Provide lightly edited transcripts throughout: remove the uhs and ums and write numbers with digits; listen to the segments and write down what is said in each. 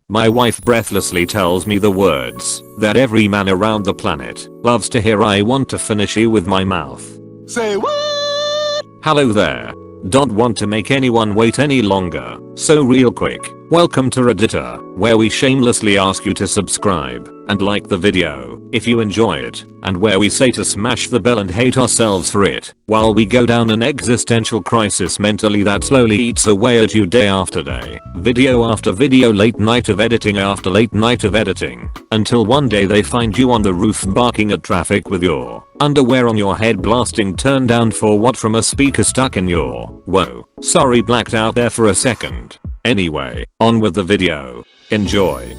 My wife breathlessly tells me the words that every man around the planet loves to hear. I want to finish you with my mouth. Say what? Hello there. Don't want to make anyone wait any longer, so real quick, welcome to Reddita, where we shamelessly ask you to subscribe and like the video if you enjoy it, and where we say to smash the bell and hate ourselves for it while we go down an existential crisis mentally that slowly eats away at you day after day, video after video, late night of editing after late night of editing, until one day they find you on the roof barking at traffic with your underwear on your head blasting turn down for what from a speaker stuck in your whoa, sorry, blacked out there for a second. Anyway, on with the video. Enjoy.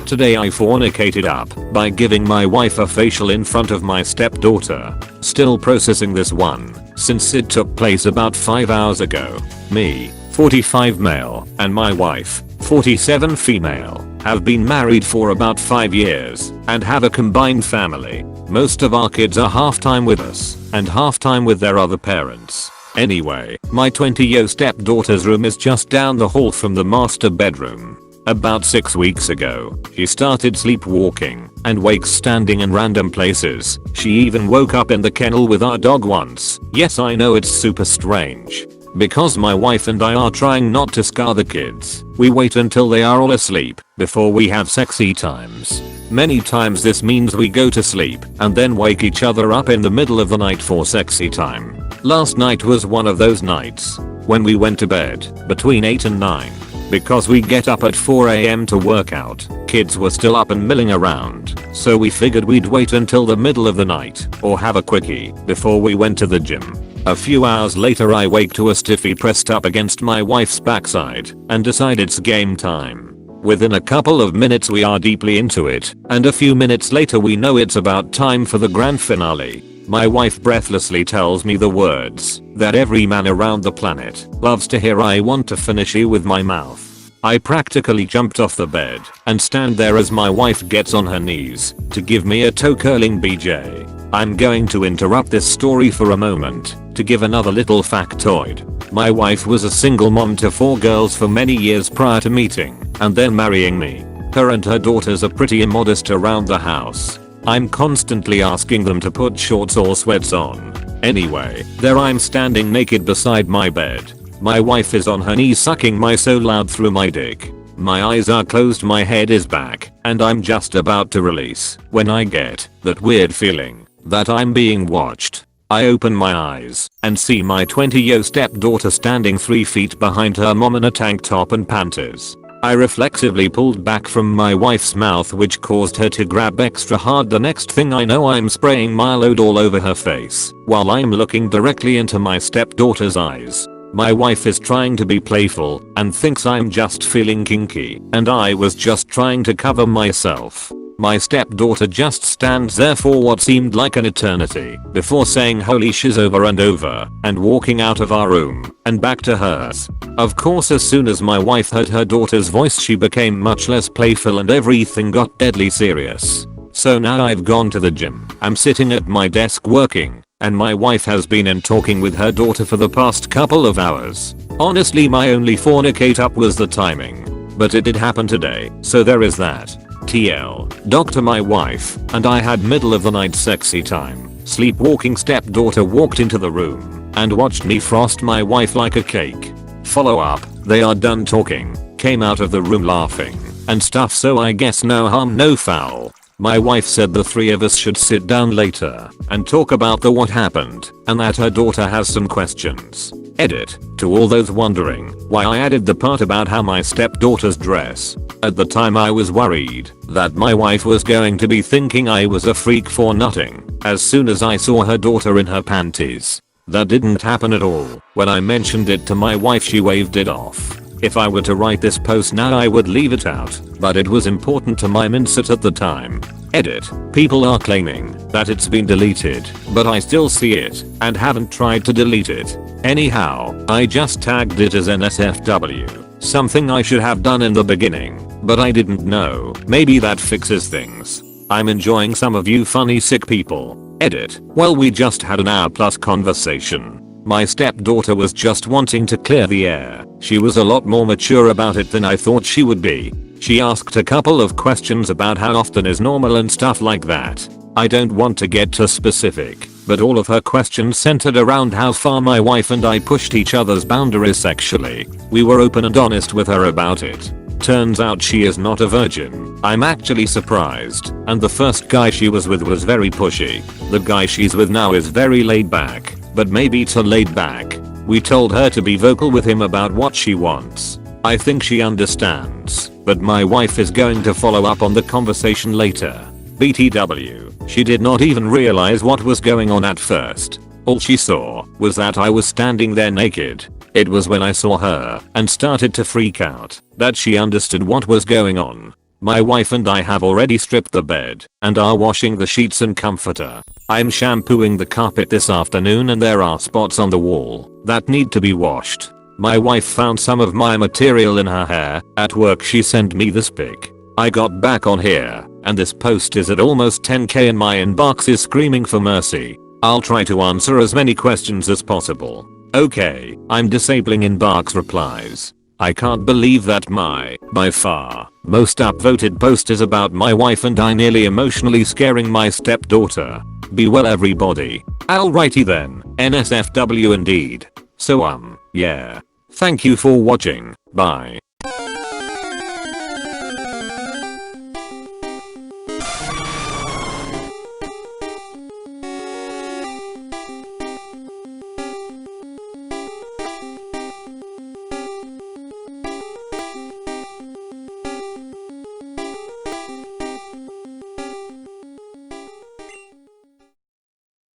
Today I fornicated up by giving my wife a facial in front of my stepdaughter. Still processing this one, since it took place about 5 hours ago. Me, 45 male, and my wife, 47 female, have been married for about 5 years and have a combined family. Most of our kids are half-time with us and half-time with their other parents. Anyway, my 20-year stepdaughter's room is just down the hall from the master bedroom. About 6 weeks ago, she started sleepwalking and wakes standing in random places. She even woke up in the kennel with our dog once. Yes, I know it's super strange. Because my wife and I are trying not to scar the kids, we wait until they are all asleep before we have sexy times. Many times this means we go to sleep and then wake each other up in the middle of the night for sexy time. Last night was one of those nights when we went to bed between 8 and 9. Because we get up at 4 AM to work out, kids were still up and milling around, so we figured we'd wait until the middle of the night or have a quickie before we went to the gym. A few hours later I wake to a stiffy pressed up against my wife's backside and decide it's game time. Within a couple of minutes we are deeply into it, and a few minutes later we know it's about time for the grand finale. My wife breathlessly tells me the words that every man around the planet loves to hear. I want to finish you with my mouth. I practically jumped off the bed and stand there as my wife gets on her knees to give me a toe curling BJ. I'm going to interrupt this story for a moment to give another little factoid. My wife was a single mom to 4 girls for many years prior to meeting and then marrying me. Her and her daughters are pretty immodest around the house. I'm constantly asking them to put shorts or sweats on. Anyway, there I'm standing naked beside my bed. My wife is on her knees sucking my so loud through my dick. My eyes are closed, my head is back, and I'm just about to release when I get that weird feeling that I'm being watched. I open my eyes and see my 20-year stepdaughter standing 3 feet behind her mom in a tank top and panties. I reflexively pulled back from my wife's mouth, which caused her to grab extra hard. The next thing I know I'm spraying Milo all over her face while I'm looking directly into my stepdaughter's eyes. My wife is trying to be playful and thinks I'm just feeling kinky, and I was just trying to cover myself. My stepdaughter just stands there for what seemed like an eternity before saying holy shiz over and over and walking out of our room and back to hers. Of course, as soon as my wife heard her daughter's voice she became much less playful and everything got deadly serious. So now I've gone to the gym. I'm sitting at my desk working, and my wife has been in talking with her daughter for the past couple of hours. Honestly, my only fornicate up was the timing. But it did happen today, so there is that. TL. Doctor, my wife and I had middle of the night sexy time. Sleepwalking stepdaughter walked into the room and watched me frost my wife like a cake. Follow up, they are done talking, came out of the room laughing and stuff, so I guess no harm no foul. My wife said the 3 of us should sit down later and talk about the what happened and that her daughter has some questions. Edit. To all those wondering why I added the part about how my stepdaughter's dress. At the time I was worried that my wife was going to be thinking I was a freak for nutting as soon as I saw her daughter in her panties. That didn't happen at all. When I mentioned it to my wife she waved it off. If I were to write this post now I would leave it out, but it was important to my mindset at the time. Edit. People are claiming that it's been deleted, but I still see it and haven't tried to delete it. Anyhow, I just tagged it as NSFW, something I should have done in the beginning, but I didn't know. Maybe that fixes things. I'm enjoying some of you funny sick people. Edit. Well, we just had an hour plus conversation. My stepdaughter was just wanting to clear the air. She was a lot more mature about it than I thought she would be. She asked a couple of questions about how often is normal and stuff like that. I don't want to get too specific, but all of her questions centered around how far my wife and I pushed each other's boundaries sexually. We were open and honest with her about it. Turns out she is not a virgin. I'm actually surprised. And the first guy she was with was very pushy. The guy she's with now is very laid back, but maybe too laid back. We told her to be vocal with him about what she wants. I think she understands, but my wife is going to follow up on the conversation later. BTW, she did not even realize what was going on at first. All she saw was that I was standing there naked. It was when I saw her and started to freak out that she understood what was going on. My wife and I have already stripped the bed and are washing the sheets and comforter. I'm shampooing the carpet this afternoon and there are spots on the wall that need to be washed. My wife found some of my material in her hair. At work she sent me this pic. I got back on here and this post is at almost 10k and my inbox is screaming for mercy. I'll try to answer as many questions as possible. Okay, I'm disabling inbox replies. I can't believe that my, by far, most upvoted post is about my wife and I nearly emotionally scaring my stepdaughter. Be well everybody. Alrighty then, NSFW indeed. So yeah. Thank you for watching, bye.